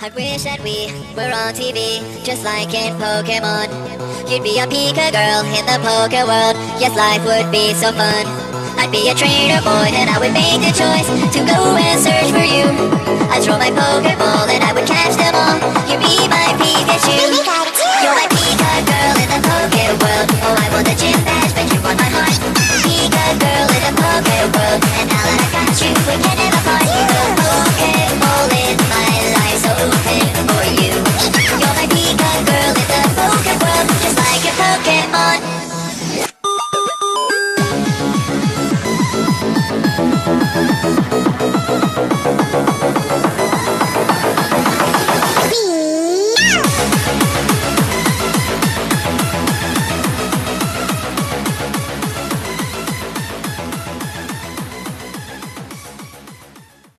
I wish that we were on TV, just like in Pokemon. You'd be a Pika girl in the poker world. Yes, life would be so fun. I'd be a trainer boy, and I would make the choice to go